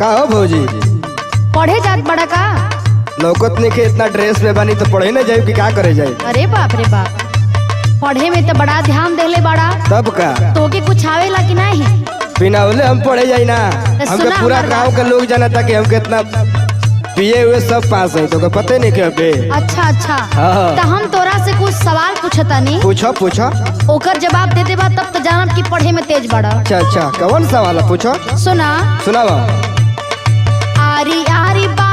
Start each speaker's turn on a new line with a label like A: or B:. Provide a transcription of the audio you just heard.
A: का हो भौजी?
B: पढ़े जात बड़ा का?
A: लौकत नहीं के इतना ड्रेस में बनी तो पढ़े न जाए कि क्या करे जाए?
B: अरे बाप रे बाप, पढ़े में तो बड़ा ध्यान देले बड़ा।
A: तब का
B: तो के कुछ आवेला कि नहीं?
A: बिना बोले हम पढ़े जाए ना। हमके पूरा गांव के लोग जाना था कि हम कितना पिए हुए सब पास है, तो पते नहीं के बे।
B: अच्छा अच्छा,
A: हाँ।
B: तो हम तोरा से कुछ सवाल पूछता नहीं,
A: पूछो पूछो।
B: ओकर जवाब दे देबा तब तो जानब कि पढ़े में तेज बड़ा।
A: अच्छा अच्छा, कौन सवाल है? पूछो।
B: सुना
A: सुनावा।
B: आरी आरी बा